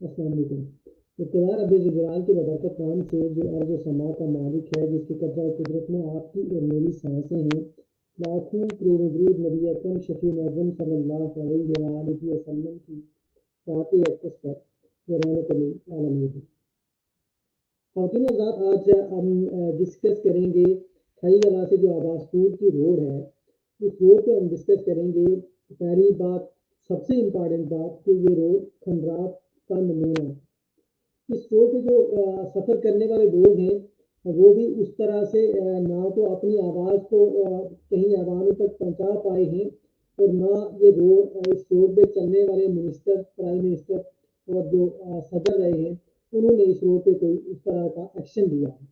السلام علیکم۔ اقتدار اب جبران کے بابرکت نام سے جو ارض و سما کا مالک ہے، جس کی قبضہ و قدرت میں آپ کی اور میری سانسیں ہیں، لاکھوں کروڑوں درود نبی اکرم شفیع معظم صلی اللہ علیہ وآلہ وسلم کی ذات اقدس پر جو رحمت للعالمین ہے۔ خواتین حضرات، آج ہم ڈسکس کریں گے کھائی گلا سے جو عباس پور کی روڈ ہے، اس روڈ کو ہم ڈسکس کریں گے۔ پہلی بات، سب سے امپارٹنٹ بات، کہ یہ روڈ کھنڈرات کا نمونہ ہے۔ اس روڈ پہ جو سفر کرنے والے لوگ ہیں، وہ بھی اس طرح سے نہ تو اپنی آواز کو کہیں عوام تک پہنچا پائے ہیں، اور نہ یہ روڈ اس روڈ پہ چلنے والے منسٹر، پرائم منسٹر اور جو صدر رہے ہیں، انہوں نے اس روڈ پہ کوئی اس طرح کا ایکشن لیا ہے۔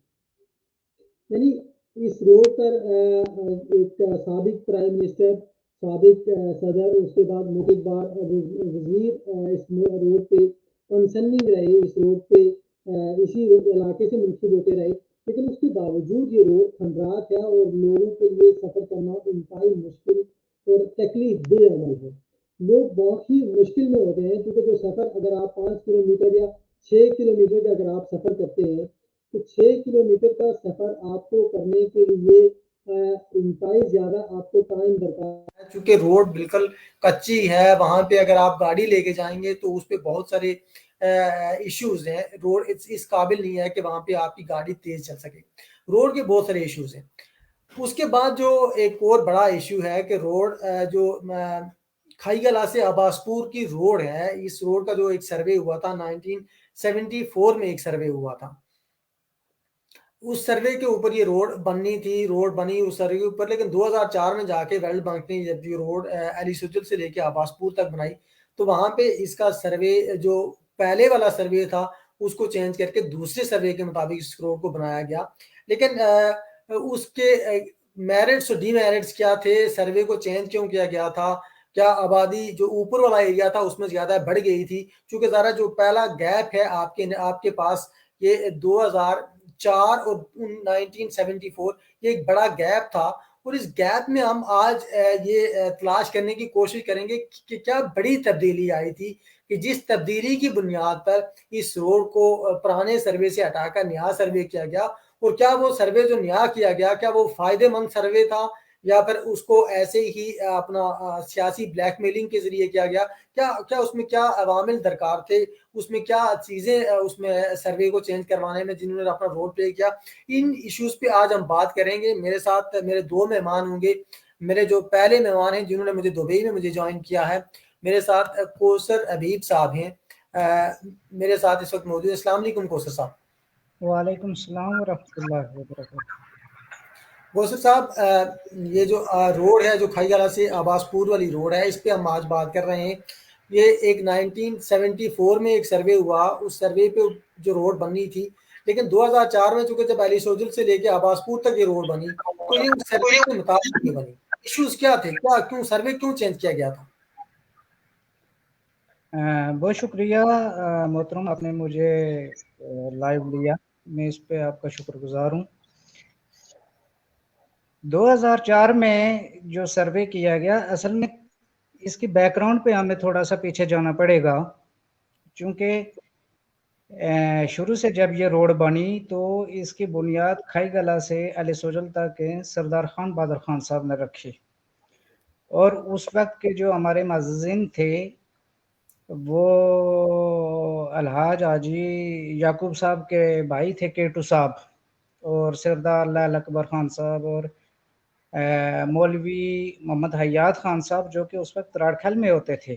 یعنی اس روڈ پر ایک سابق پرائم منسٹر، سابق صدر، اس کے بعد ملک بار وزیر اس روڈ پہ کنسرننگ رہے، اس روڈ پہ اسی علاقے سے منسوب ہوتے رہے، لیکن اس کے باوجود یہ روڈ کھنڈرات ہے اور لوگوں کے لیے سفر کرنا انتہائی مشکل اور تکلیف دہ عمل ہے۔ لوگ بہت ہی مشکل میں ہوتے ہیں، کیونکہ جو سفر اگر آپ 5 کلومیٹر یا 6 کلومیٹر کا اگر آپ سفر کرتے ہیں، تو 6 کلومیٹر کا سفر آپ کو کرنے کے لیے انتہائی زیادہ آپ کو ٹائم درکار ہے، چونکہ روڈ بالکل کچی ہے۔ وہاں پہ اگر آپ گاڑی لے کے جائیں گے تو اس پہ بہت سارے ایشوز ہیں۔ روڈ اس قابل نہیں ہے کہ وہاں پہ آپ کی گاڑی تیز چل سکے۔ روڈ کے بہت سارے ایشوز ہیں۔ اس کے بعد جو ایک اور بڑا ایشو ہے کہ روڈ جو کھائی گلا سے عباس پور کی روڈ ہے، اس روڈ کا جو ایک سروے ہوا تھا 1974 میں، ایک سروے ہوا تھا، اس سروے کے اوپر یہ روڈ بننی تھی۔ روڈ بنی اس سروے کے اوپر، لیکن 2004 میں جا کے ورلڈ بینک نے جب یہ روڈ علی سجل سے لے کے عباس پور تک بنائی، تو وہاں پہ اس کا سروے جو پہلے والا سروے تھا اس کو چینج کر کے دوسرے سروے کے مطابق اس روڈ کو بنایا گیا۔ لیکن اس کے میرٹس اور ڈی میرٹس کیا تھے، سروے کو چینج کیوں کیا گیا تھا؟ کیا آبادی جو اوپر والا ایریا تھا اس میں زیادہ بڑھ گئی تھی؟ چونکہ ذرا جو پہلا گیپ ہے آپ کے پاس، یہ 2004 اور 1974، یہ ایک بڑا گیپ تھا، اور اس گیپ میں ہم آج یہ تلاش کرنے کی کوشش کریں گے کہ کیا بڑی تبدیلی آئی تھی، کہ جس تبدیلی کی بنیاد پر اس روڈ کو پرانے سروے سے ہٹا کر نیا سروے کیا گیا، اور کیا وہ سروے جو نیا کیا گیا کیا وہ فائدے مند سروے تھا، یا پھر اس کو ایسے ہی اپنا سیاسی بلیک میلنگ کے ذریعے کیا گیا؟ کیا اس میں کیا عوامل درکار تھے، اس میں کیا چیزیں اس میں سروے کو چینج کروانے میں جنہوں نے اپنا رول پلے کیا؟ ان ایشوز پہ آج ہم بات کریں گے۔ میرے ساتھ میرے 2 مہمان ہوں گے۔ میرے جو پہلے مہمان ہیں جنہوں نے مجھے دبئی میں مجھے جوائن کیا ہے، میرے ساتھ کوثر حبیب صاحب ہیں، میرے ساتھ اس وقت موجود۔ السلام علیکم کوثر صاحب۔ وعلیکم السلام ورحمۃ اللہ وبرکاتہ۔ کوثر صاحب، یہ جو روڈ ہے، جو کھائی گلا سے عباس پور والی روڈ ہے، اس پہ ہم آج بات کر رہے ہیں۔ یہ ایک 1974 میں ایک سروے ہوا، اس سروے پہ جو روڈ بنی تھی، لیکن 2004 میں چونکہ جب علی سوجل سے لے کے عباس پور تک یہ روڈ بنی، تو یہ اس سروے کے مطابق نہیں بنی۔ ایشوز کیا تھے؟ کیوں سروے کیوں چینج کیا گیا تھا؟ بہت شکریہ محترم، آپ نے مجھے لائیو لیا، میں اس پہ آپ کا شکر گزار ہوں۔ 2004 میں جو سروے کیا گیا، اصل میں اس کی بیک گراؤنڈ پہ ہمیں تھوڑا سا پیچھے جانا پڑے گا، چونکہ شروع سے جب یہ روڈ بنی تو اس کی بنیاد کھائی گلا سے علی سوجل تک سردار خان بہادر خان صاحب نے رکھی، اور اس وقت کے جو ہمارے معززین تھے وہ الحاج حاجی یعقوب صاحب کے بھائی تھے کیٹو صاحب، اور سردار لال اکبر خان صاحب، اور مولوی محمد حیات خان صاحب، جو کہ اس وقت راڑکھل میں ہوتے تھے۔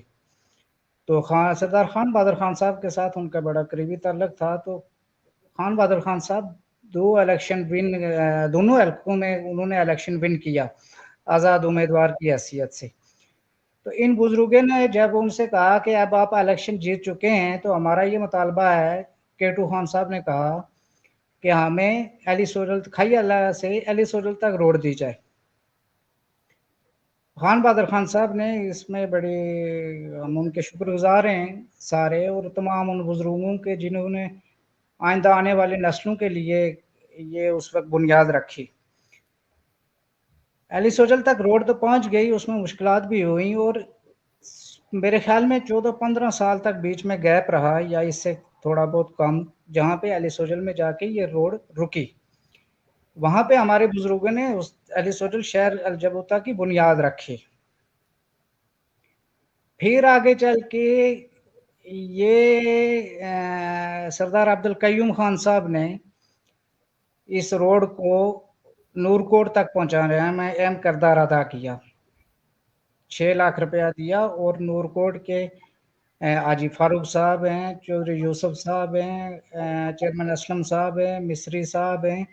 تو سردار خان بہادر خان صاحب کے ساتھ ان کا بڑا قریبی تعلق تھا۔ تو خان بہادر خان صاحب دونوں حلقوں میں انہوں نے الیکشن ون کیا آزاد امیدوار کی حیثیت سے۔ تو ان بزرگوں نے جب ان سے کہا کہ اب آپ الیکشن جیت چکے ہیں تو ہمارا یہ مطالبہ ہے، کیٹو خان صاحب نے کہا کہ ہمیں علی سوجل کھائی گلا سے علی سوجل تک روڈ دی جائے۔ خان بہادر خان صاحب نے اس میں بڑے، ہم ان کے شکر گزار ہیں سارے، اور تمام ان بزرگوں کے جنہوں نے آئندہ آنے والے نسلوں کے لیے یہ اس وقت بنیاد رکھی۔ علی سوجل تک روڈ تو پہنچ گئی، اس میں مشکلات بھی ہوئیں، اور میرے خیال میں 14-15 سال تک بیچ میں گیپ رہا یا اس سے تھوڑا بہت کم، جہاں پہ علی سوجل میں جا کے یہ روڈ رکی، وہاں پہ ہمارے بزرگوں نے اس علی سوجل شہر الجبوتا کی بنیاد رکھی. پھر آگے چل کے یہ سردار عبد القیوم خان صاحب نے اس روڈ کو نور کوٹ تک پہنچانے میں اہم کردار ادا کیا. 6 لاکھ روپیہ دیا اور نور کوٹ کے حاجی فاروق صاحب ہیں، چودھری یوسف صاحب ہیں، چیئرمین اسلم صاحب ہیں، مصری صاحب ہیں،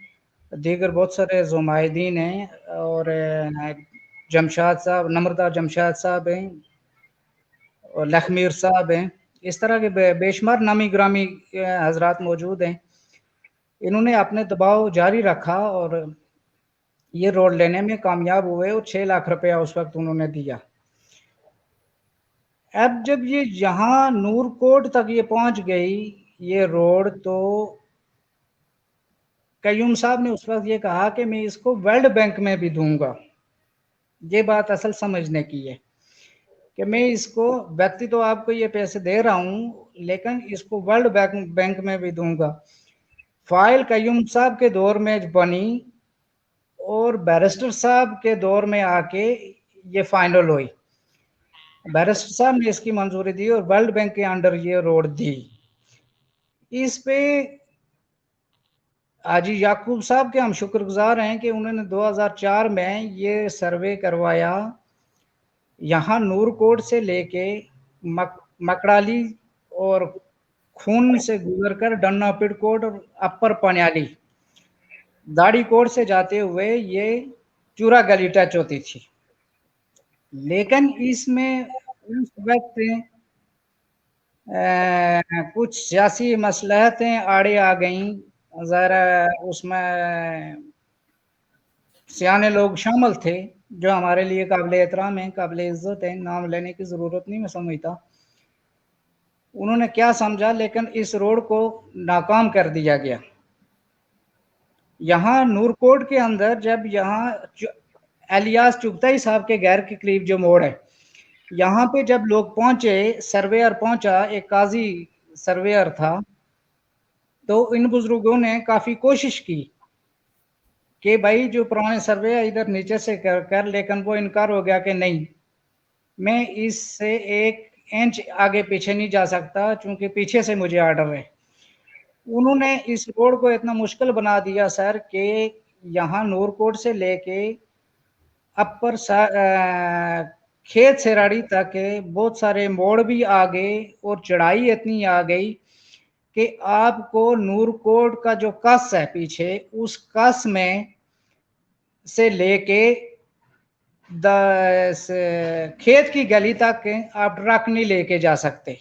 دیگر بہت سارے زمائدین ہیں، اور جمشاد صاحب، نمردار جمشاد صاحب ہیں، اور لکھمیر صاحب ہیں. اس طرح کے بے شمار نامی گرامی حضرات موجود ہیں. انہوں نے اپنے دباؤ جاری رکھا اور یہ روڈ لینے میں کامیاب ہوئے اور 6 لاکھ روپیہ اس وقت انہوں نے دیا. اب جب یہ یہاں نور کوٹ تک یہ پہنچ گئی یہ روڈ، تو قیوم صاحب نے اس وقت یہ کہا کہ میں اس کو ورلڈ بینک میں بھی دوں گا. یہ بات اصل سمجھنے کی ہے کہ میں اس کو ویکتی تو آپ کو یہ پیسے دے رہا ہوں لیکن اس کو ورلڈ بینک میں بھی دوں گا. فائل قیوم صاحب کے دور میں بنی اور بیرسٹر صاحب کے دور میں آ کے یہ فائنل ہوئی. بیرسٹر صاحب نے اس کی منظوری دی اور ورلڈ بینک کے انڈر یہ روڈ دی. اس پہ حاجی یعقوب صاحب کے ہم شکر گزار ہیں کہ انہوں نے 2004 میں یہ سروے کروایا یہاں نور کوٹ سے لے کے مکڑالی اور خون سے گزر کر ڈنا پٹ کوٹ اور اپر پنیالی داڑی کوٹ سے جاتے ہوئے یہ چورا گلی ٹچ ہوتی تھی. لیکن اس میں اس وقت کچھ سیاسی مصلحتیں آڑے آ گئیں. ذرا اس میں سیانے لوگ شامل تھے جو ہمارے لیے قابل احترام ہیں، قابل عزت ہیں، نام لینے کی ضرورت نہیں میں سمجھتا. انہوں نے کیا سمجھا لیکن اس روڈ کو ناکام کر دیا گیا. یہاں نور کوٹ کے اندر جب یہاں الیاس چغتائی صاحب کے گھر کے قریب جو موڑ ہے یہاں پہ جب لوگ پہنچے، سرویئر پہنچا، ایک قاضی سرویئر تھا، تو ان بزرگوں نے کافی کوشش کی کہ بھائی جو پرانے سروے ادھر نیچے سے کر لیکن وہ انکار ہو گیا کہ نہیں، میں اس سے 1 انچ آگے پیچھے نہیں جا سکتا چونکہ پیچھے سے مجھے آرڈر ہے. انہوں نے اس روڈ کو اتنا مشکل بنا دیا سر کہ یہاں نور کوٹ سے لے کے اپر کھیت سیراڑی تک بہت سارے موڑ بھی آ گئے اور چڑھائی اتنی آ گئی کہ آپ کو نور کوٹ کا جو کس ہے پیچھے اس کس میں سے لے کے کھیت کی گلی تک آپ ٹرک نہیں لے کے جا سکتے.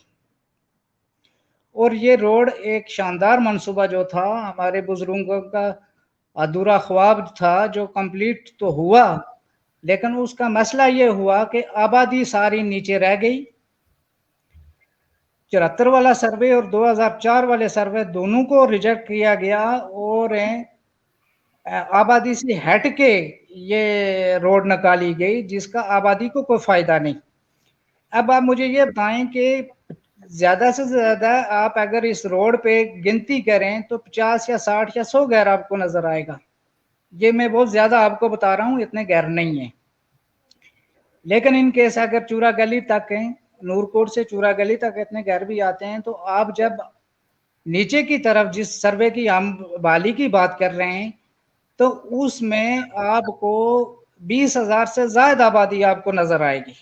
اور یہ روڈ ایک شاندار منصوبہ جو تھا ہمارے بزرگوں کا ادھورا خواب تھا جو کمپلیٹ تو ہوا لیکن اس کا مسئلہ یہ ہوا کہ آبادی ساری نیچے رہ گئی. 74 والا سروے اور 2004 والے سروے دونوں کو ریجیکٹ کیا گیا اور آبادی سے ہٹ کے یہ روڈ نکالی گئی جس کا آبادی کو کوئی فائدہ نہیں. اب آپ مجھے یہ بتائیں کہ زیادہ سے زیادہ آپ اگر اس روڈ پہ گنتی کریں تو 50 یا 60 یا 100 گھر آپ کو نظر آئے گا. یہ میں بہت زیادہ آپ کو بتا رہا ہوں، اتنے گھر نہیں ہیں. لیکن ان کیس اگر چورا گلی تک نور کوٹ سے چورا گلی تک اتنے گھر بھی آتے ہیں تو آپ جب نیچے کی طرف جس سروے کی ہم بالی کی بات کر رہے ہیں تو اس میں آپ کو 20,000 سے زائد آبادی آپ کو نظر آئے گی.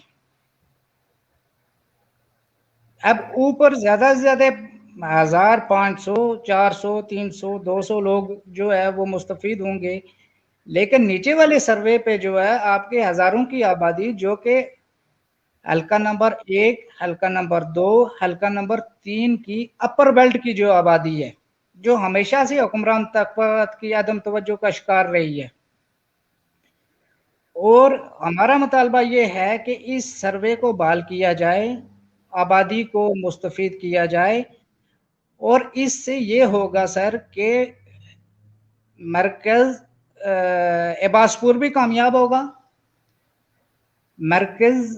اب اوپر زیادہ سے زیادہ 1,000 500 400 300 200 لوگ جو ہے وہ مستفید ہوں گے لیکن نیچے والے سروے پہ جو ہے آپ کے ہزاروں کی آبادی جو کہ حلقہ نمبر 1 حلقہ نمبر 2 حلقہ نمبر 3 کی اپر بیلٹ کی جو آبادی ہے جو ہمیشہ سے حکمران طبقات کی عدم توجہ کا شکار رہی ہے. اور ہمارا مطالبہ یہ ہے کہ اس سروے کو بحال کیا جائے، آبادی کو مستفید کیا جائے اور اس سے یہ ہوگا سر کہ مرکز عباس پور بھی کامیاب ہوگا، مرکز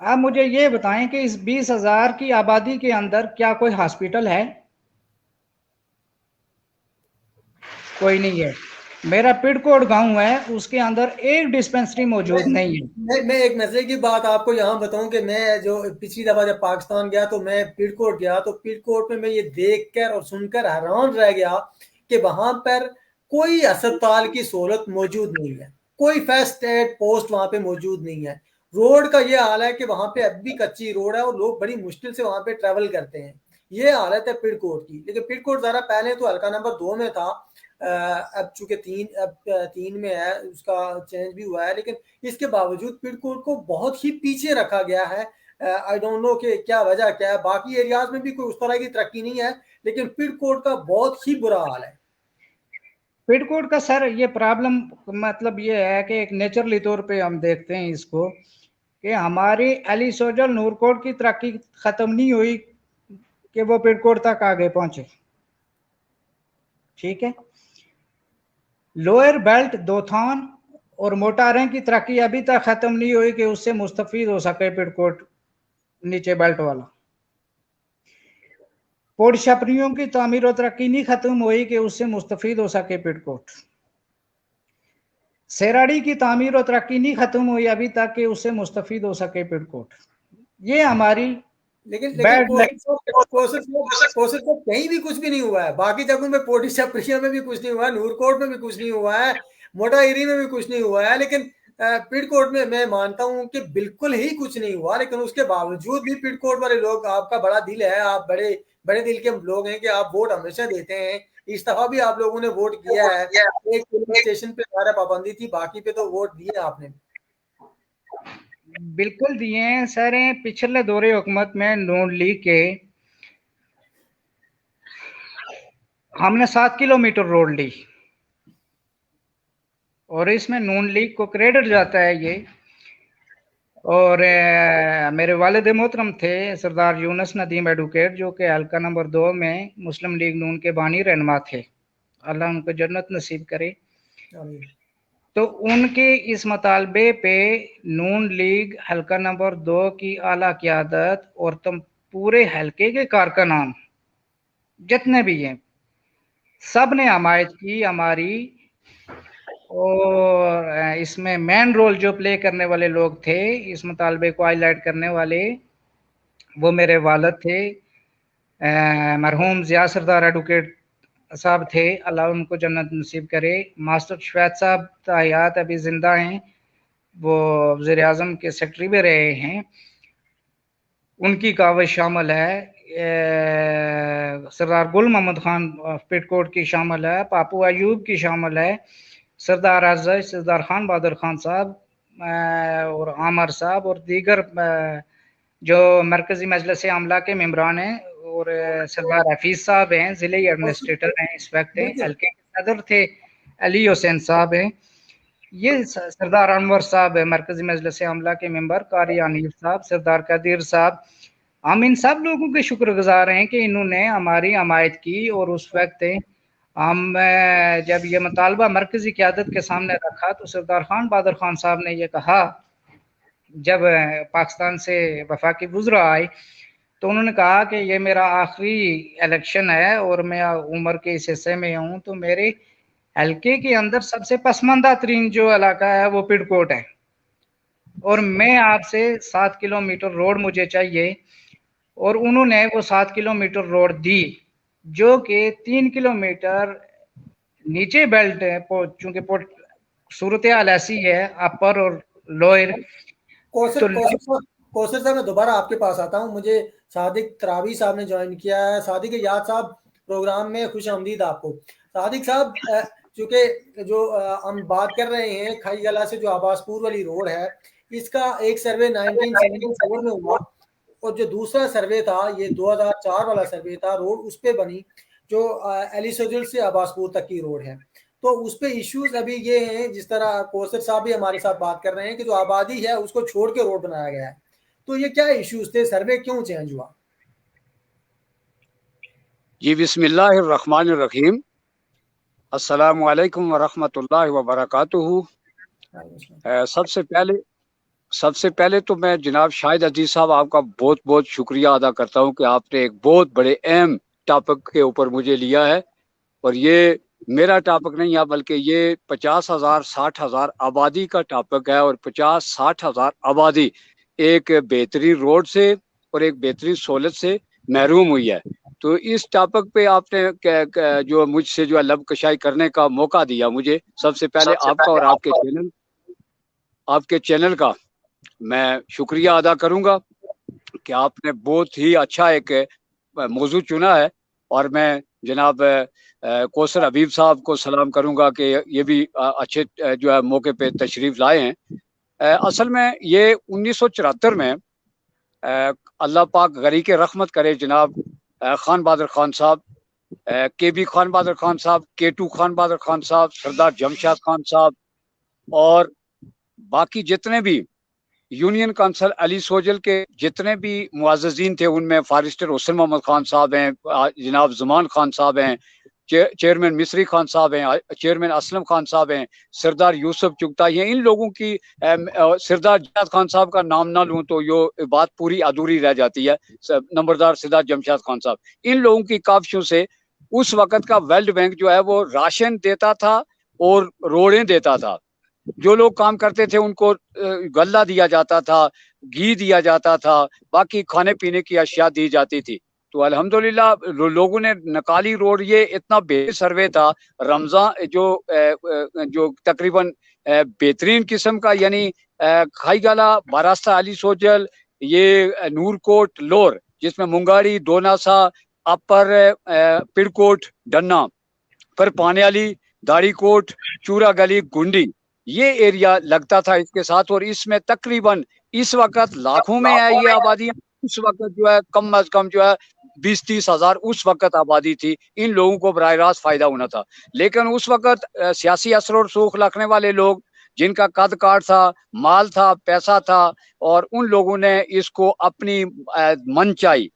آپ مجھے یہ بتائیں کہ اس 20,000 کی آبادی کے اندر کیا کوئی ہاسپٹل ہے؟ کوئی نہیں ہے. میرا پڑکوٹ گاؤں ہے، اس کے اندر ایک ڈسپنسری موجود نہیں ہے. میں ایک نظرے کی بات آپ کو یہاں بتاؤں کہ میں جو پچھلی دفعہ جب پاکستان گیا تو میں پڑکوٹ گیا، تو پڑکوٹ میں یہ دیکھ کر اور سن کر حیران رہ گیا کہ وہاں پر کوئی اسپتال کی سہولت موجود نہیں ہے، کوئی فرسٹ ایڈ پوسٹ وہاں پہ موجود نہیں ہے. روڈ کا یہ حال ہے کہ وہاں پہ اب بھی کچی روڈ ہے اور لوگ بڑی مشکل سے وہاں پہ ٹریول کرتے ہیں. یہ حالت ہے پڑکوٹ کی. لیکن پڑکوٹ ذرا پہلے تو حلقہ نمبر 2 میں تھا، اب چونکہ 3 میں ہے، اس کا چینج بھی ہوا ہے، لیکن اس کے باوجود پڑکوٹ کو بہت ہی پیچھے رکھا گیا ہے. آئی ڈونٹ نو کہ کیا وجہ کیا ہے. باقی ایریاز میں بھی کوئی اس طرح کی ترقی نہیں ہے، لیکن پڑکوٹ کا بہت ہی برا حال ہے. پڑکوٹ کا سر یہ پرابلم مطلب یہ ہے کہ ایک نیچرلی طور پہ ہم دیکھتے ہیں اس کو کہ ہماری علی سوجل نورکوٹ کی ترقی ختم نہیں ہوئی کہ وہ پڑکوٹ تک آگے پہنچے. ٹھیک ہے، لوئر بیلٹ دوتھان اور موٹاریں کی ترقی ابھی تک ختم نہیں ہوئی کہ اس سے مستفید ہو سکے پڑکوٹ نیچے بیلٹ والا. پوڑ چھپریوں کی تعمیر و ترقی نہیں ختم ہوئی کہ اس سے مستفید ہو سکے پڑکوٹ. سیراڑی کی تعمیر و ترقی نہیں ختم ہوئی ابھی تک کہ اس سے مستفید ہو سکے پڑکوٹ. یہ ہماری لیکن کہیں بھی کچھ بھی نہیں ہوا ہے. باقی جگہوں میں پوٹی چھپریوں میں بھی کچھ نہیں ہوا ہے، نورکوٹ میں بھی کچھ نہیں ہوا ہے، موٹا ایری میں بھی کچھ نہیں ہوا ہے، لیکن پڑکوٹ میں مانتا ہوں کہ بالکل ہی کچھ نہیں ہوا. لیکن اس کے باوجود بھی پڑکوٹ والے لوگ، آپ کا بڑا دل ہے، آپ بڑے دل کے لوگ ہیں کہ آپ ووٹ ہمیشہ دیتے ہیں. اس دفعہ بھی آپ لوگوں نے ووٹ کیا ہے. ایک اسٹیشن پہ ہمارا پابندی تھی، باقی پہ تو ووٹ دیے آپ نے. بالکل دیے ہیں سر. پچھلے دور حکومت میں نون لیگ کے ہم نے 7 کلومیٹر روڈ لی اور اس میں نون لیگ کو کریڈٹ جاتا ہے یہ. اور میرے والد محترم تھے سردار یونس ندیم ایڈوکیٹ، جو کہ حلقہ نمبر 2 میں مسلم لیگ نون کے بانی رہنما تھے. اللہ ان کو جنت نصیب کرے. تو ان کے اس مطالبے پہ نون لیگ حلقہ نمبر 2 کی اعلیٰ قیادت اور پورے حلقے کے کارکنان جتنے بھی ہیں سب نے حمایت کی ہماری. اور اس میں مین رول جو پلے کرنے والے لوگ تھے اس مطالبے کو ہائی لائٹ کرنے والے، وہ میرے والد تھے مرحوم ضیاء سردار ایڈوکیٹ صاحب تھے، اللہ ان کو جنت نصیب کرے. ماسٹر شفیعت صاحب حیات ابھی زندہ ہیں، وہ وزیر اعظم کے سیکرٹری بھی رہے ہیں، ان کی کاوش شامل ہے. سردار گل محمد خان پٹکوٹ کی شامل ہے، پاپو ایوب کی شامل ہے، سردار اعزاز سردار خان بہادر خان صاحب اور عامر صاحب اور دیگر جو مرکزی مجلس عملہ کے ممبران ہیں، اور سردار حفیظ صاحب ہیں، ضلع ایڈمنسٹریٹر ہیں اس وقت ہیں، حلقے کے صدر تھے علی حسین صاحب ہیں، یہ سردار انور صاحب ہے مرکزی مجلس عملہ کے ممبر، قاری انیف صاحب، سردار قدیر صاحب. ہم ان سب لوگوں کے شکر گزار ہیں کہ انہوں نے ہماری حمایت کی. اور اس وقت ہم جب یہ مطالبہ مرکزی قیادت کے سامنے رکھا تو سردار خان بہادر خان صاحب نے یہ کہا، جب پاکستان سے وفاقی وزراء آئے تو انہوں نے کہا کہ یہ میرا آخری الیکشن ہے اور میں عمر کے اس حصے میں ہوں، تو میرے حلقے کے اندر سب سے پسماندہ ترین جو علاقہ ہے وہ پڑکوٹ ہے، اور میں آپ سے 7 کلومیٹر روڈ مجھے چاہیے. اور انہوں نے وہ 7 کلومیٹر روڈ دی، جو کہ 3 کلومیٹر نیچے بیلٹ ہے، چونکہ صورتحال ایسی ہے اپر اور لوئر. کوثر صاحب میں دوبارہ آپ کے پاس آتا ہوں. مجھے صادق تراوی صاحب نے جوائن کیا ہے. صادق یاد صاحب پروگرام میں خوش آمدید آپ کو. صادق صاحب چونکہ جو ہم بات کر رہے ہیں کھائی گلا سے جو عباس پور والی روڈ ہے، اس کا ایک سروے 1977 میں ہوا اور جو دوسرا سروے تھا یہ 2004 والا سروے تھا. روڈ اس پہ بنی جو علی سوجل سے عباس پور تک کی روڈ ہے. تو اس پہ ایشوز ابھی یہ ہیں، جس طرح کوثر صاحب بھی ہمارے ساتھ بات کر رہے ہیں کہ جو آبادی ہے اس کو چھوڑ کے روڈ بنایا گیا ہے. تو یہ کیا ایشوز تھے؟ سروے کیوں چینج ہوا؟ جی بسم اللہ الرحمن الرحیم. السلام علیکم ورحمۃ اللہ وبرکاتہ. سب سے پہلے سب سے پہلے تو میں جناب شاہد عزیز صاحب آپ کا بہت بہت شکریہ ادا کرتا ہوں کہ آپ نے ایک بہت بڑے اہم ٹاپک کے اوپر مجھے لیا ہے، اور یہ میرا ٹاپک نہیں ہے بلکہ یہ 50,000 60,000 آبادی کا ٹاپک ہے، اور 50-60 ہزار آبادی ایک بہترین روڈ سے اور ایک بہترین سہولت سے محروم ہوئی ہے۔ تو اس ٹاپک پہ آپ نے جو مجھ سے جو ہے لب کشائی کرنے کا موقع دیا مجھے، سب سے پہلے آپ کا اور آپ کے چینل کا میں شکریہ ادا کروں گا کہ آپ نے بہت ہی اچھا ایک موضوع چنا ہے، اور میں جناب کوثر حبیب صاحب کو سلام کروں گا کہ یہ بھی اچھے جو ہے موقع پہ تشریف لائے ہیں۔ اصل میں یہ 1974 میں اللہ پاک غریق رحمت کرے جناب خان بہادر خان صاحب، کے بی خان بہادر خان صاحب، K2 خان بہادر خان صاحب، سردار جمشید خان صاحب، اور باقی جتنے بھی یونین کونسل علی سوجل کے جتنے بھی معززین تھے، ان میں فارسٹر حسن محمد خان صاحب ہیں، جناب زمان خان صاحب ہیں، چیئرمین مصری خان صاحب ہیں، چیئرمین اسلم خان صاحب ہیں، سردار یوسف چغتائی ہیں۔ ان لوگوں کی سردار جمشید خان صاحب کا نام نہ لوں تو یہ بات پوری ادھوری رہ جاتی ہے، نمبردار سردار جمشید خان صاحب، ان لوگوں کی کاوشوں سے اس وقت کا ورلڈ بینک جو ہے وہ راشن دیتا تھا اور روڑیں دیتا تھا۔ جو لوگ کام کرتے تھے ان کو غلہ دیا جاتا تھا، گھی دیا جاتا تھا، باقی کھانے پینے کی اشیاء دی جاتی تھی۔ تو الحمدللہ لوگوں نے نکالی روڈ، یہ اتنا بے سروے تھا، رمضان جو تقریباً بہترین قسم کا، یعنی کھائی گالا، باراستہ علی سوجل، یہ نور کوٹ لور، جس میں منگاڑی، دوناسا، اپر پڑکوٹ، ڈنا، پر پانے والی، داڑی کوٹ، چورا گلی، گنڈی، یہ ایریا لگتا تھا اس کے ساتھ، اور اس میں تقریباً اس وقت لاکھوں میں ہے یہ آبادیاں، اس وقت جو ہے کم از کم جو ہے 20-30 ہزار اس وقت آبادی تھی۔ ان لوگوں کو براہ راست فائدہ ہونا تھا، لیکن اس وقت سیاسی اثر و رسوخ رکھنے والے لوگ، جن کا قد کاٹ تھا، مال تھا، پیسہ تھا، اور ان لوگوں نے اس کو اپنی من چاہی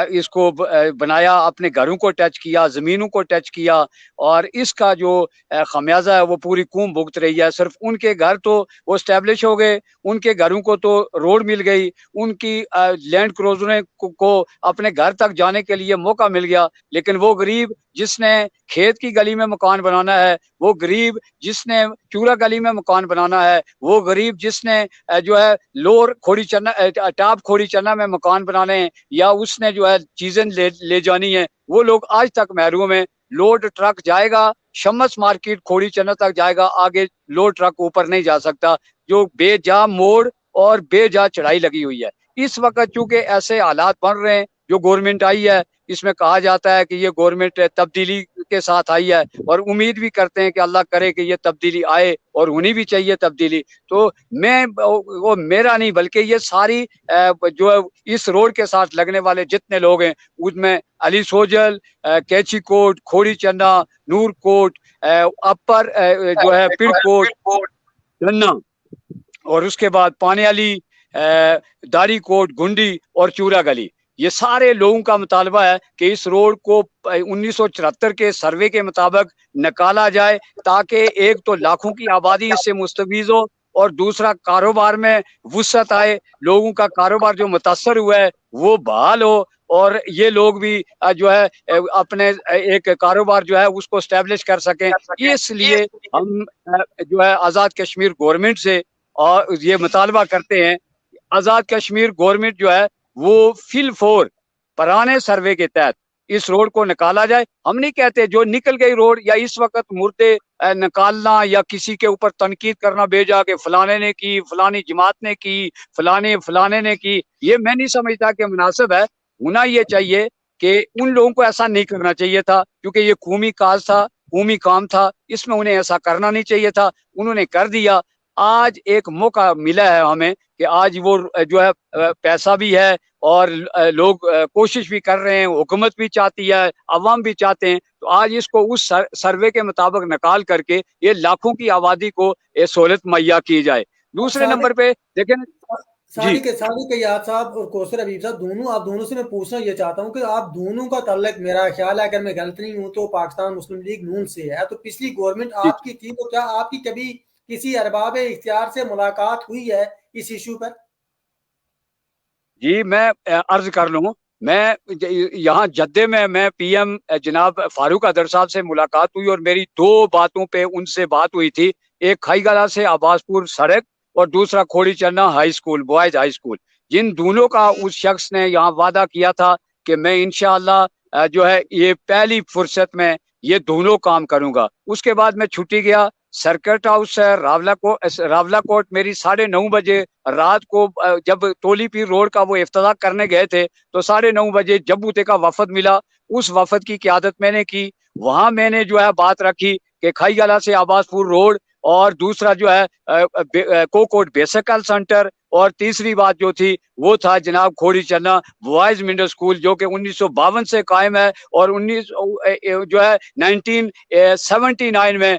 اس کو بنایا، اپنے گھروں کو ٹچ کیا، زمینوں کو ٹچ کیا، اور اس کا جو خمیازہ ہے وہ پوری قوم بھگت رہی ہے۔ صرف ان کے گھر تو وہ اسٹیبلش ہو گئے، ان کے گھروں کو تو روڈ مل گئی، ان کی لینڈ کروزریں کو اپنے گھر تک جانے کے لیے موقع مل گیا، لیکن وہ غریب جس نے کھیت کی گلی میں مکان بنانا ہے، وہ غریب جس نے چورا گلی میں مکان بنانا ہے، وہ غریب جس نے جو ہے لور کھوڑی چنا، ٹاپ کھوڑی چنا میں مکان بنانے ہیں، یا اس نے جو ہے چیزیں لے جانی ہے، وہ لوگ آج تک محروم ہیں۔ لوڈ ٹرک جائے گا شمس مارکیٹ کھوڑی چنا تک جائے گا، آگے لوڈ ٹرک اوپر نہیں جا سکتا، جو بے جا موڑ اور بے جا چڑھائی لگی ہوئی ہے۔ اس وقت چونکہ ایسے حالات بن رہے ہیں، جو گورنمنٹ آئی ہے، اس میں کہا جاتا ہے کہ یہ گورنمنٹ تبدیلی کے ساتھ آئی ہے، اور امید بھی کرتے ہیں کہ اللہ کرے کہ یہ تبدیلی آئے، اور ہونی بھی چاہیے تبدیلی۔ تو میں وہ میرا نہیں بلکہ یہ ساری جو اس روڈ کے ساتھ لگنے والے جتنے لوگ ہیں، ان میں علی سوجل، کیچی کوٹ، کھوڑی چنا، نور کوٹ، اپر جو ہے پڑ کوٹ، ڈنا، اور اس کے بعد پانے والی، داڑی کوٹ، گنڈی اور چورا گلی، یہ سارے لوگوں کا مطالبہ ہے کہ اس روڈ کو 1974 کے سروے کے مطابق نکالا جائے، تاکہ ایک تو لاکھوں کی آبادی اس سے مستفید ہو، اور دوسرا کاروبار میں وسعت آئے، لوگوں کا کاروبار جو متاثر ہوا ہے وہ بحال ہو، اور یہ لوگ بھی جو ہے اپنے ایک کاروبار جو ہے اس کو اسٹیبلش کر سکیں۔ اس لیے ہم جو ہے آزاد کشمیر گورنمنٹ سے اور یہ مطالبہ کرتے ہیں، آزاد کشمیر گورنمنٹ جو ہے وہ فی الفور پرانے سروے کے تحت اس روڈ کو نکالا جائے۔ ہم نہیں کہتے جو نکل گئی روڈ، یا اس وقت مردے نکالنا، یا کسی کے اوپر تنقید کرنا بھیجا کہ فلانے نے کی، فلانی جماعت نے کی، فلانے نے کی، یہ میں نہیں سمجھتا کہ مناسب ہے۔ ہونا یہ چاہیے کہ ان لوگوں کو ایسا نہیں کرنا چاہیے تھا، کیونکہ یہ قومی کاز تھا، قومی کام تھا، اس میں انہیں ایسا کرنا نہیں چاہیے تھا، انہوں نے کر دیا۔ آج ایک موقع ملا ہے ہمیں کہ آج وہ جو ہے پیسہ بھی ہے، اور لوگ کوشش بھی کر رہے ہیں، حکومت بھی چاہتی ہے، عوام بھی چاہتے ہیں، تو آج اس کو اس سروے کے مطابق نکال کر کے یہ لاکھوں کی آبادی کو یہ سہولت مہیا کی جائے۔ دوسرے نمبر پہ دیکھیں صادق یاد صاحب اور کوثر حبیب صاحب دونوں، آپ دونوں سے میں پوچھنا یہ چاہتا ہوں کہ آپ دونوں کا تعلق، میرا خیال ہے اگر میں غلط نہیں ہوں تو پاکستان مسلم لیگ نون سے ہے، تو پچھلی گورنمنٹ آپ کی تھی، تو کیا آپ کی کبھی کسی ارباب اختیار سے ملاقات ہوئی ہے اس ایشو پر؟ جی میں عرض کر لوں، میں یہاں جدے میں پی ایم جناب فاروق ادر صاحب سے ملاقات ہوئی اور میری 2 باتوں پہ ان سے بات ہوئی تھی، ایک کھائی گلا سے عباس پور سڑک اور دوسرا کھوڑی چنا high school, boys high school. جن دونوں کا اس شخص نے یہاں وعدہ کیا تھا کہ میں انشاءاللہ جو ہے یہ پہلی فرصت میں یہ دونوں کام کروں گا. اس کے بعد میں چھٹی گیا، سرکٹ ہاؤس ہے راولہ کوٹ میری 9:30 بجے رات کو جب ٹولی پیر روڈ کا وہ افتتاح کرنے گئے تھے تو 9:30 بجے جبوتے کا وفد ملا، اس وفد کی قیادت میں نے کی. وہاں میں نے جو ہے بات رکھی کہ کھائی گلا سے عباس پور روڈ اور دوسرا جو ہے کوکوٹ بیسیکل سینٹر، اور تیسری بات جو تھی وہ تھا جناب کھوڑی چنا بوائز منڈل اسکول جو کہ 1952 سے قائم ہے اور 1979 میں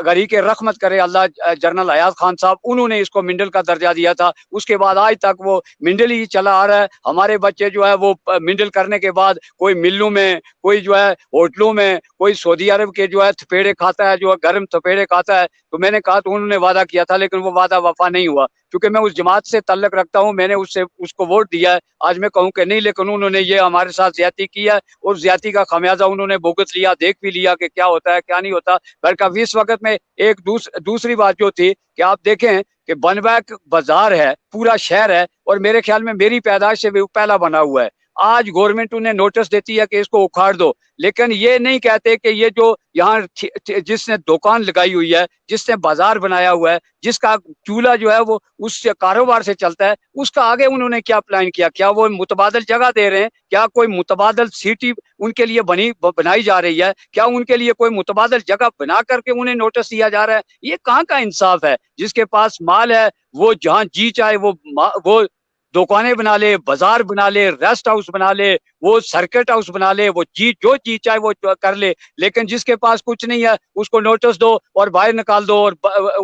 غری کے رحمت کرے اللہ جنرل حیات خان صاحب انہوں نے اس کو منڈل کا درجہ دیا تھا. اس کے بعد آج تک وہ منڈل ہی چلا آ رہا ہے. ہمارے بچے جو ہے وہ منڈل کرنے کے بعد کوئی ملوں میں، کوئی جو ہے ہوٹلوں میں، کوئی سعودی عرب کے جو ہے تھپیڑے کھاتا ہے، جو ہے گرم تھپیڑے کھاتا ہے. تو میں نے کہا تو انہوں نے وعدہ کیا تھا لیکن وہ وعدہ وفا نہیں ہوا. کیونکہ میں اس جماعت سے تعلق رکھتا ہوں، میں نے اس کو ووٹ دیا ہے، آج میں کہوں کہ نہیں، لیکن انہوں نے یہ ہمارے ساتھ زیادتی کی ہے اور زیادتی کا خمیازہ انہوں نے بھگت لیا، دیکھ بھی لیا کہ کیا ہوتا ہے کیا نہیں ہوتا. بلکہ اس وقت میں ایک دوسری بات جو تھی کہ آپ دیکھیں کہ بنبیک بازار ہے، پورا شہر ہے اور میرے خیال میں میری پیدائش سے بھی پہلا بنا ہوا ہے. آج گورنمنٹ انہیں نوٹس دیتی ہے کہ اس کو اکھاڑ دو، لیکن یہ نہیں کہتے کہ یہ جو یہاں جس نے دکان لگائی ہوئی ہے، جس نے بازار بنایا ہوا ہے، جس کا چولہا جو ہے وہ اس کاروبار سے چلتا ہے، اس کا آگے انہوں نے کیا پلان کیا؟ کیا وہ متبادل جگہ دے رہے ہیں؟ کیا کوئی متبادل سٹی ان کے لیے بنائی جا رہی ہے؟ کیا ان کے لیے کوئی متبادل جگہ بنا کر کے انہیں نوٹس دیا جا رہا ہے؟ یہ کہاں کا انصاف ہے؟ جس کے پاس مال ہے وہ جہاں جی چاہے وہ دکانیں بنا لے، بازار بنا لے، ریسٹ ہاؤس بنا لے، وہ سرکٹ ہاؤس بنا لے، وہ جو جی چاہے وہ کر لے. لیکن جس کے پاس کچھ نہیں ہے اس کو نوٹس دو اور باہر نکال دو اور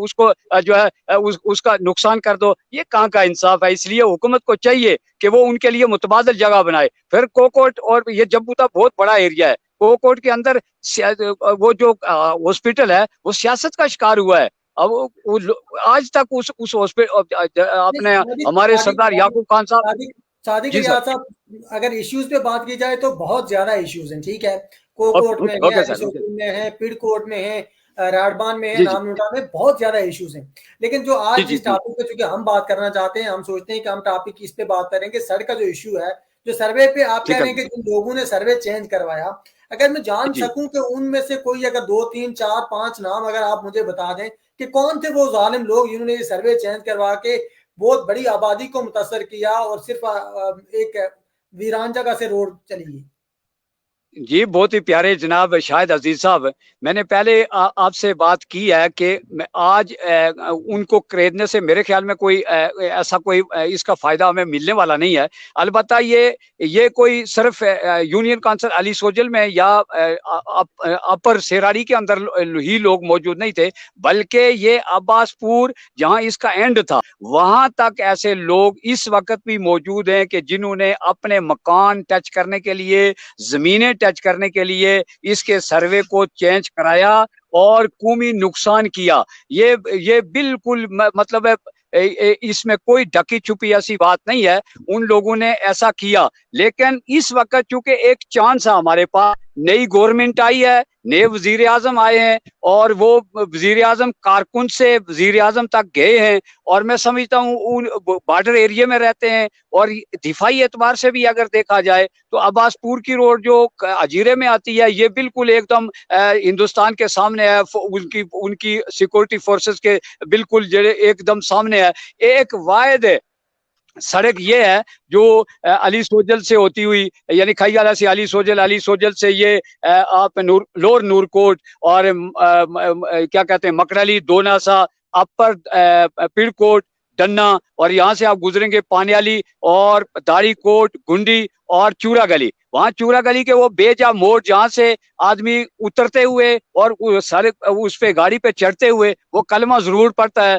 اس کو جو ہے اس کا نقصان کر دو. یہ کہاں کا انصاف ہے؟ اس لیے حکومت کو چاہیے کہ وہ ان کے لیے متبادل جگہ بنائے. پھر کوکوٹ اور یہ جبوتا بہت بڑا ایریا ہے، کوکوٹ کے اندر وہ جو ہاسپٹل ہے وہ سیاست کا شکار ہوا ہے. اب آج تک اس ہاسپٹل اپنے ہمارے سردار یعقوب خان صاحب صادق جی سر ریاض صاحب، اگر ایشوز پہ بات کی جائے تو بہت زیادہ ایشوز ہیں، ٹھیک ہے، کوکوٹ میں ہے، میں ہے، پڑکوٹ میں ہے، راڑبان میں ہے، نام نوٹا میں بہت زیادہ ایشوز ہیں. لیکن جو آج جس ٹاپک پہ چونکہ ہم بات کرنا چاہتے ہیں، ہم سوچتے ہیں کہ ہم ٹاپک اس پہ بات کریں گے، سڑک کا جو ایشو ہے، جو سروے پہ آپ کہہ رہے ہیں کہ جن لوگوں نے سروے چینج کروایا، اگر میں جان سکوں کہ ان میں سے کوئی اگر 2 3 4 5 نام اگر آپ مجھے بتا دیں کہ کون تھے وہ ظالم لوگ جنہوں نے یہ سروے چینج کروا کے بہت بڑی آبادی کو متاثر کیا اور صرف ایک ویران جگہ سے روڈ چلی گئی. جی بہت ہی پیارے جناب شاہد عزیز صاحب، میں نے پہلے آپ سے بات کی ہے کہ آج ان کو خریدنے سے میرے خیال میں کوئی ایسا کوئی اس کا فائدہ ہمیں ملنے والا نہیں ہے. البتہ یہ کوئی صرف یونین کونسل علی سوجل میں یا اپر سیراری کے اندر ہی لوگ موجود نہیں تھے، بلکہ یہ عباس پور جہاں اس کا اینڈ تھا وہاں تک ایسے لوگ اس وقت بھی موجود ہیں کہ جنہوں نے اپنے مکان ٹچ کرنے کے لیے، زمینیں ٹچ کرنے کے لیے اس کے سروے کو چینج کرایا اور قومی نقصان کیا. یہ بالکل مطلب ہے اس میں کوئی ڈکی چھپی ایسی بات نہیں ہے، ان لوگوں نے ایسا کیا. لیکن اس وقت چونکہ ایک چانس ہے ہمارے پاس، نئی گورنمنٹ آئی ہے، نئے وزیر اعظم آئے ہیں اور وہ وزیر اعظم کارکن سے وزیر اعظم تک گئے ہیں اور میں سمجھتا ہوں ان بارڈر ایریا میں رہتے ہیں اور دفاعی اعتبار سے بھی اگر دیکھا جائے تو عباس پور کی روڈ جو اجیرے میں آتی ہے یہ بالکل ایک دم ہندوستان کے سامنے ہے، ان کی سیکورٹی فورسز کے بالکل ایک دم سامنے ہے. ایک واحد سڑک یہ ہے جو علی سوجل سے ہوتی ہوئی، یعنی کھائی گلا سے علی سوجل سے یہ آپ لور نور کوٹ اور کیا کہتے ہیں مکڑلی، دوناسا، اپر پڑکوٹ، ڈنا، اور یہاں سے آپ گزریں گے پانیالی اور داڑھی کوٹ، گنڈی اور چورا گلی. وہاں چورا گلی کے وہ بیجا موڑ جہاں سے آدمی اترتے ہوئے اور سارے اس پہ گاڑی پہ چڑھتے ہوئے وہ کلمہ ضرور پڑتا ہے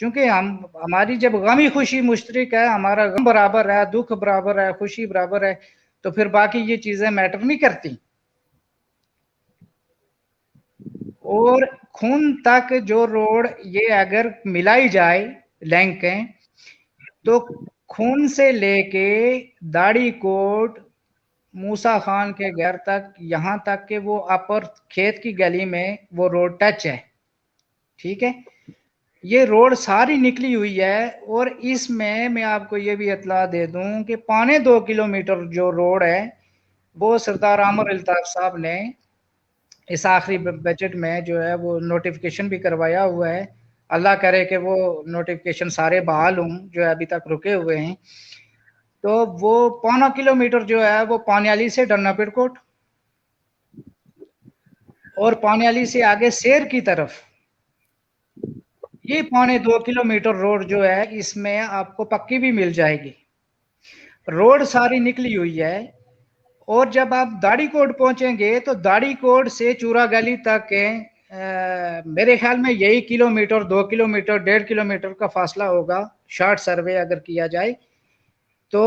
چونکہ ہماری جب غمی خوشی مشترک ہے، ہمارا غم برابر ہے، دکھ برابر ہے، خوشی برابر ہے، تو پھر باقی یہ چیزیں میٹر نہیں کرتی. اور خون تک جو روڈ یہ اگر ملائی جائے لینکیں، تو خون سے لے کے داڑھی کوٹ موسیٰ خان کے گھر تک، یہاں تک کہ وہ اپر کھیت کی گلی میں وہ روڈ ٹچ ہے. ٹھیک ہے، یہ روڈ ساری نکلی ہوئی ہے. اور اس میں آپ کو یہ بھی اطلاع دے دوں کہ 2.25 کلومیٹر جو روڈ ہے وہ سردار عامر الطاف صاحب نے اس آخری بجٹ میں جو ہے وہ نوٹیفیکیشن بھی کروایا ہوا ہے. اللہ کرے کہ وہ نوٹیفیکیشن سارے بحال ہوں جو ابھی تک رکے ہوئے ہیں. تو وہ 0.25 کلومیٹر جو ہے وہ پانیالی سے ڈرنا پیڑ کوٹ اور پانیالی سے آگے سیر کی طرف، یہ 2.25 کلومیٹر روڈ جو ہے اس میں آپ کو پکی بھی مل جائے گی. روڈ ساری نکلی ہوئی ہے. اور جب آپ داڑھی کوٹ پہنچیں گے تو داڑھی کوٹ سے چورا گلی تک میرے خیال میں یہی کلومیٹر 2 کلومیٹر 1.5 کلومیٹر کا فاصلہ ہوگا شارٹ سروے اگر کیا جائے. تو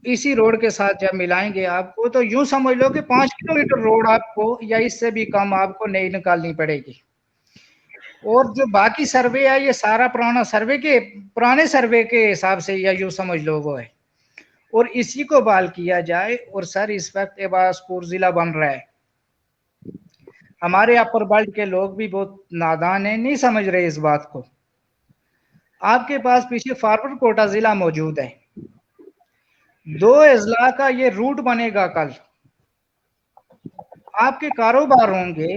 اسی روڈ کے ساتھ جب ملائیں گے آپ کو تو یوں سمجھ لو کہ 5 کلومیٹر روڈ آپ کو یا اس سے بھی کم آپ کو نہیں نکالنی پڑے گی. اور جو باقی سروے ہے یہ سارا پرانے سروے کے حساب سے یا یوں سمجھ لو وہ ہے. اور اسی کو بحال کیا جائے. اور سر اس وقت عباس پور ضلع بن رہا ہے. ہمارے اپر بیلٹ کے لوگ بھی بہت نادان ہیں، نہیں سمجھ رہے اس بات کو. آپ کے پاس پیچھے فارورڈ کوٹا ضلع موجود ہے. 2 اضلاع کا یہ روٹ بنے گا. کل آپ کے کاروبار ہوں گے.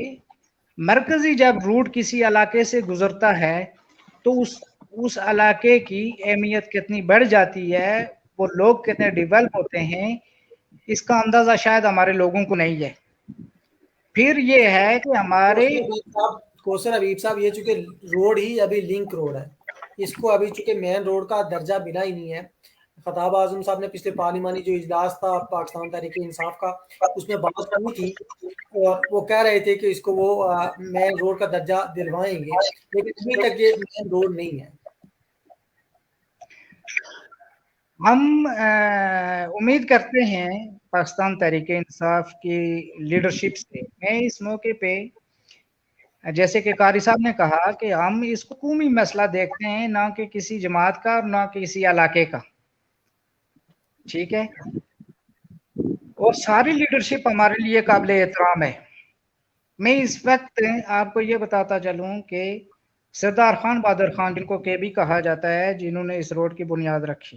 مرکزی جب روٹ کسی علاقے سے گزرتا ہے تو اس علاقے کی اہمیت کتنی بڑھ جاتی ہے، وہ لوگ کتنے ڈیولپ ہوتے ہیں، اس کا اندازہ شاید ہمارے لوگوں کو نہیں ہے. پھر یہ ہے کہ ہمارے کوثر حبیب صاحب یہ چونکہ روڈ ہی ابھی لنک روڈ ہے، اس کو ابھی چونکہ مین روڈ کا درجہ ملا ہی نہیں ہے. خطاب اعظم صاحب نے پچھلے پارلیمانی جو اجلاس تھا پاکستان تحریک انصاف کا، اس میں بات ہوئی تھی اور وہ کہہ رہے تھے کہ اس کو وہ مین روڈ کا درجہ دلوائیں گے، لیکن ابھی تک یہ مین روڈ نہیں ہے. ہم امید کرتے ہیں پاکستان تحریک انصاف کی لیڈرشپ سے. میں اس موقع پہ جیسے کہ قاری صاحب نے کہا کہ ہم اس کو قومی مسئلہ دیکھتے ہیں، نہ کہ کسی جماعت کا اور نہ کسی علاقے کا. ٹھیک ہے، اور ساری لیڈرشپ ہمارے لیے قابل احترام ہے. میں اس وقت آپ کو یہ بتاتا چلوں کہ سردار خان بہادر خان جن کو کے بھی کہا جاتا ہے، جنہوں نے اس روڈ کی بنیاد رکھی،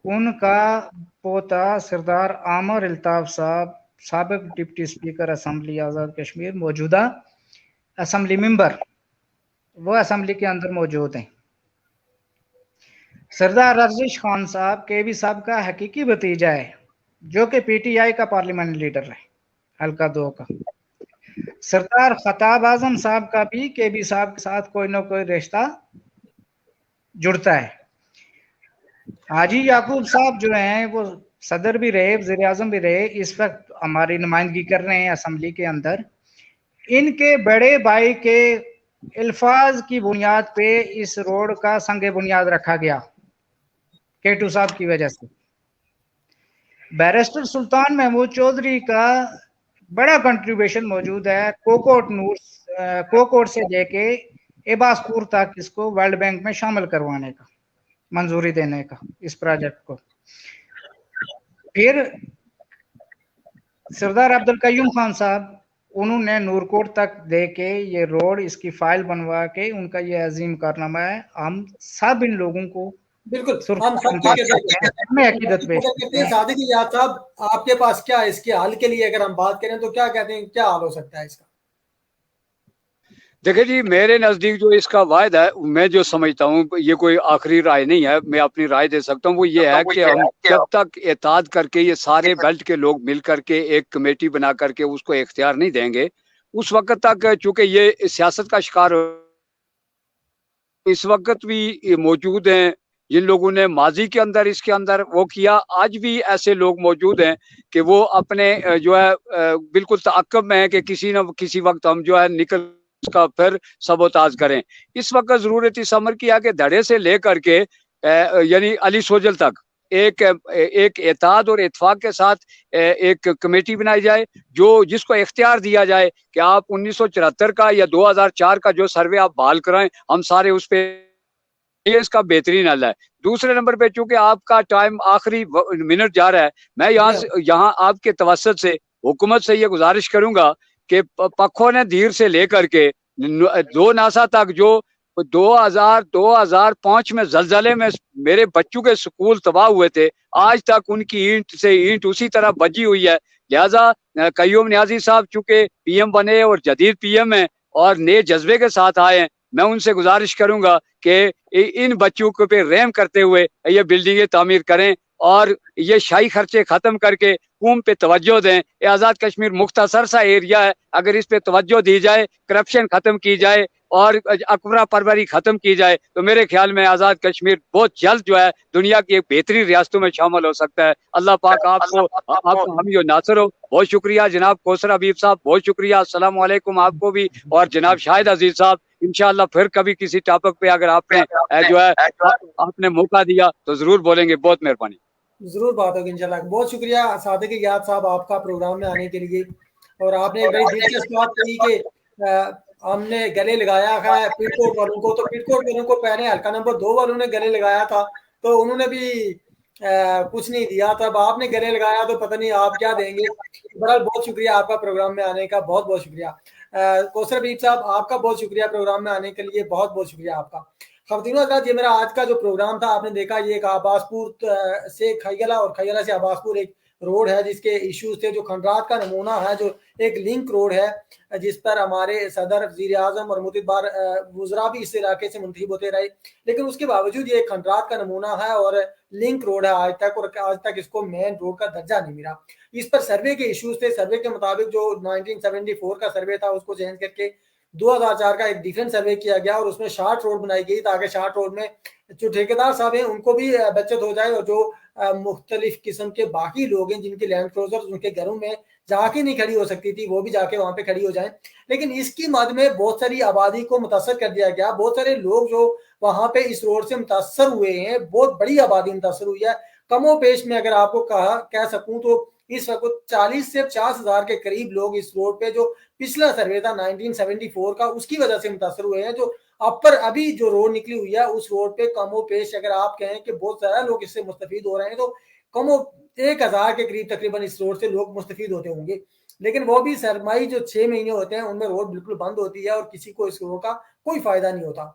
ان کا پوتا سردار عامر الطاف صاحب سابق deputy speaker assembly Azad Kashmir, موجودہ اسمبلی ممبر، وہ اسمبلی کے اندر موجود ہیں. سردار ارزش خان صاحب کے بھی صاحب کا حقیقی بھتیجا ہے، جو کہ پی ٹی آئی کا پارلیمنٹ لیڈر ہے حلقہ 2 کا. سردار خطاب اعظم صاحب کا بھی کے بی صاحب کے ساتھ کوئی نہ کوئی رشتہ جڑتا ہے. حاجی یعقوب صاحب جو ہیں وہ صدر بھی رہے، وزیر اعظم بھی رہے، اس وقت ہماری نمائندگی کر رہے ہیں اسمبلی کے اندر. ان کے بڑے بھائی کے الفاظ کی بنیاد پہ اس روڈ کا سنگ بنیاد رکھا گیا کیٹو صاحب کی وجہ سے. بیرسٹر سلطان محمود چودھری کا بڑا کنٹریبیوشن موجود ہے، کوکوٹ سے لے کے عباس پور تک اس کو ورلڈ بینک میں شامل کروانے کا، منظوری دینے کا اس پروجیکٹ کو. پھر سردار عبدالقیوم خان صاحب، انہوں نے نورکوٹ تک دے کے یہ روڈ اس کی فائل بنوا کے، ان کا یہ عظیم کارنامہ ہے. ہم سب ان لوگوں کو بالکل ہم سب عقیدت پیش کرتے ہیں. صادق یاد صاحب، آپ کے پاس کیا اس کے حل کے لیے اگر ہم بات کریں تو کیا کہتے ہیں، کیا حل ہو سکتا ہے اس کا؟ دیکھیں جی، میرے نزدیک جو اس کا واحد ہے، میں جو سمجھتا ہوں، یہ کوئی آخری رائے نہیں ہے، میں اپنی رائے دے سکتا ہوں، وہ یہ ہے کہ ہم جب تک اتحاد کر کے یہ سارے بیلٹ کے لوگ مل کر کے ایک کمیٹی بنا کر کے اس کو اختیار نہیں دیں گے، اس وقت تک، چونکہ یہ سیاست کا شکار اس وقت بھی موجود ہیں، جن لوگوں نے ماضی کے اندر اس کے اندر وہ کیا، آج بھی ایسے لوگ موجود ہیں کہ وہ اپنے جو ہے بالکل تعاقب میں ہیں کہ کسی نہ کسی وقت ہم جو ہے نکل اس کا پھر سبوتاج کریں. اس وقت ضرورت اس امر کی ہے کہ دھڑے سے لے کر کے یعنی علی سوجل تک ایک اتحاد اور اتفاق کے ساتھ ایک کمیٹی بنائی جائے جس کو اختیار دیا جائے کہ آپ 1974 کا یا 2004 کا جو سروے آپ بحال کرائیں, ہم سارے اس پہ, یہ اس کا بہترین حل ہے. دوسرے نمبر پہ چونکہ آپ کا ٹائم آخری منٹ جا رہا ہے, میں یہاں آپ کے توسط سے حکومت سے یہ گزارش کروں گا کہ پکھوں نے دیر سے لے کر کے 2 ناسا تک جو 2005 میں زلزلے میں میرے بچوں کے سکول تباہ ہوئے تھے, آج تک ان کی اینٹ سے اینٹ اسی طرح بجی ہوئی ہے. لہذا قیوم نیازی صاحب چونکہ پی ایم بنے اور جدید پی ایم ہیں اور نئے جذبے کے ساتھ آئے ہیں, میں ان سے گزارش کروں گا کہ ان بچوں کو پہ رحم کرتے ہوئے یہ بلڈنگیں تعمیر کریں اور یہ شاہی خرچے ختم کر کے قوم پہ توجہ دیں. یہ آزاد کشمیر مختصر سا ایریا ہے, اگر اس پہ توجہ دی جائے, کرپشن ختم کی جائے اور اکبرہ پروری ختم کی جائے تو میرے خیال میں آزاد کشمیر بہت جلد جو ہے دنیا کی ایک بہترین ریاستوں میں شامل ہو سکتا ہے. اللہ پاک آپ کو ہم جو ناصر ہو. بہت شکریہ جناب کوثر حبیب صاحب, بہت شکریہ. السلام علیکم آپ کو بھی, اور جناب شاہد عزیز صاحب, انشاءاللہ پھر کبھی کسی ٹاپک پہ اگر آپ نے جو ہے آپ نے موقع دیا تو ضرور بولیں گے. بہت مہربانی. ضرور بات ہوگی انشاءاللہ. بہت شکریہ صادق یاد صاحب آپ کا پروگرام میں آنے کے لیے, اور آپ نے ایک بڑی دلچسپ بات کہی کہ ہم نے گلے لگایا ہے پیٹ کوٹ والوں کو, تو پیٹ کوٹ والوں کو پہلے حلقہ نمبر 2 والوں نے گلے لگایا تھا تو انہوں نے بھی کچھ نہیں دیا تھا. اب آپ نے گلے لگایا تو پتہ نہیں آپ کیا دیں گے. بہرحال بہت شکریہ آپ کا پروگرام میں آنے کا, بہت بہت شکریہ. کوثر حبیب صاحب آپ کا بہت شکریہ پروگرام میں آنے کے لیے, بہت بہت شکریہ آپ کا. خواتین و حضرات, یہ میرا آج کا جو پروگرام تھا آپ نے دیکھا, یہ ایک عباس پور سے کھیگلا اور کھیگلا سے عباس پور ایک روڈ ہے جس کے ایشوز تھے, جو کھنڈرات کا نمونہ ہے, جو ایک لنک روڈ ہے جس پر ہمارے صدر, وزیر اعظم اور متعدد وزراء بھی اس علاقے سے منتخب ہوتے رہے, لیکن اس کے باوجود یہ ایک کھنڈرات کا نمونہ ہے اور لنک روڈ ہے آج تک, اور آج تک اس کو مین روڈ کا درجہ نہیں ملا. اس پر سروے کے ایشوز تھے. سروے کے مطابق جو 1974 کا سروے تھا اس کو چینج کر کے 2004 کا ایک ڈیفرنٹ سروے کیا گیا, اور اس میں شارٹ روڈ بنائی گئی تاکہ شارٹ روڈ میں جو ٹھیکیدار صاحب ہیں ان کو بھی بچت ہو جائے, اور جو مختلف قسم کے باقی لوگ ہیں جن کے لینڈ کروزر ان کے گھروں میں جا کے نہیں کھڑی ہو سکتی تھی, وہ بھی جا کے وہاں پہ کھڑی ہو جائیں. لیکن اس کی مد میں بہت ساری آبادی کو متاثر کر دیا گیا. بہت سارے لوگ جو وہاں پہ اس روڈ سے متاثر ہوئے ہیں, بہت بڑی آبادی متاثر ہوئی ہے. کم و بیش میں اگر آپ کو کہہ سکوں تو اس وقت 40 سے 50 ہزار کے قریب لوگ اس روڈ پہ, جو پچھلا سروے تھا 1974 کا, اس کی وجہ سے متاثر ہوئے ہیں. جو اپر ابھی جو روڈ نکلی ہوئی ہے اس روڈ پہ کم و بیش اگر آپ کہیں کہ بہت زیادہ لوگ اس سے مستفید ہو رہے ہیں, تو کم و 1000 کے قریب تقریباً اس روڈ سے لوگ مستفید ہوتے ہوں گے. لیکن وہ بھی سرمائی جو 6 مہینے ہوتے ہیں ان میں روڈ بالکل بند ہوتی ہے اور کسی کو اس روڈ کا کوئی فائدہ نہیں ہوتا.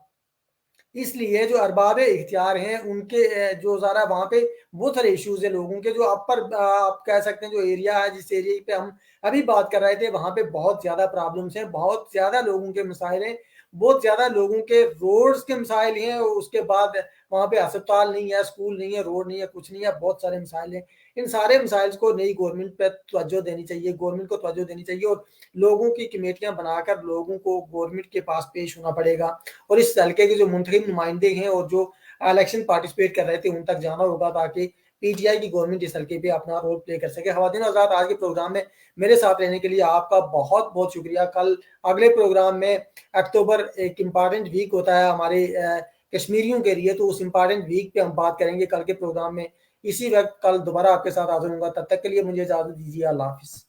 اس لیے جو ارباب اختیار ہیں ان کے جو ذرا وہاں پہ بہت سارے ایشوز ہیں لوگوں کے, جو اپر آپ کہہ سکتے ہیں جو ایریا ہے, جس ایریا پہ ہم ابھی بات کر رہے تھے, وہاں پہ بہت زیادہ پرابلمس ہیں, بہت زیادہ لوگوں کے مسائل ہیں, بہت زیادہ لوگوں کے روڈز کے مسائل ہیں. اور اس کے بعد وہاں پہ ہسپتال نہیں ہے, اسکول نہیں ہے, روڈ نہیں ہے, کچھ نہیں ہے, بہت سارے مسائل ہیں. ان سارے مسائل کو نئی گورنمنٹ پہ توجہ دینی چاہیے, گورنمنٹ کو توجہ دینی چاہیے, اور لوگوں کی کمیٹیاں بنا کر لوگوں کو گورنمنٹ کے پاس پیش ہونا پڑے گا, اور اس حلقے کے جو منتخب نمائندے ہیں اور جو الیکشن پارٹیسپیٹ کر رہے تھے ان تک جانا ہوگا تاکہ پی ٹی آئی کی گورنمنٹ اس حلقے پہ اپنا رول پلے کر سکے. خواتین و حضرات, آج کے پروگرام میں میرے ساتھ رہنے کے لیے آپ کا بہت بہت شکریہ. کل اگلے پروگرام میں اکتوبر ایک امپارٹنٹ ویک ہوتا ہے ہمارے کشمیریوں کے لیے, تو اس امپارٹنٹ ویک پہ ہم بات کریں گے کل کے پروگرام میں. اسی وقت کل دوبارہ آپ کے ساتھ حاضر ہوں گا. تب تک کے لیے مجھے اجازت دیجیے. اللہ حافظ.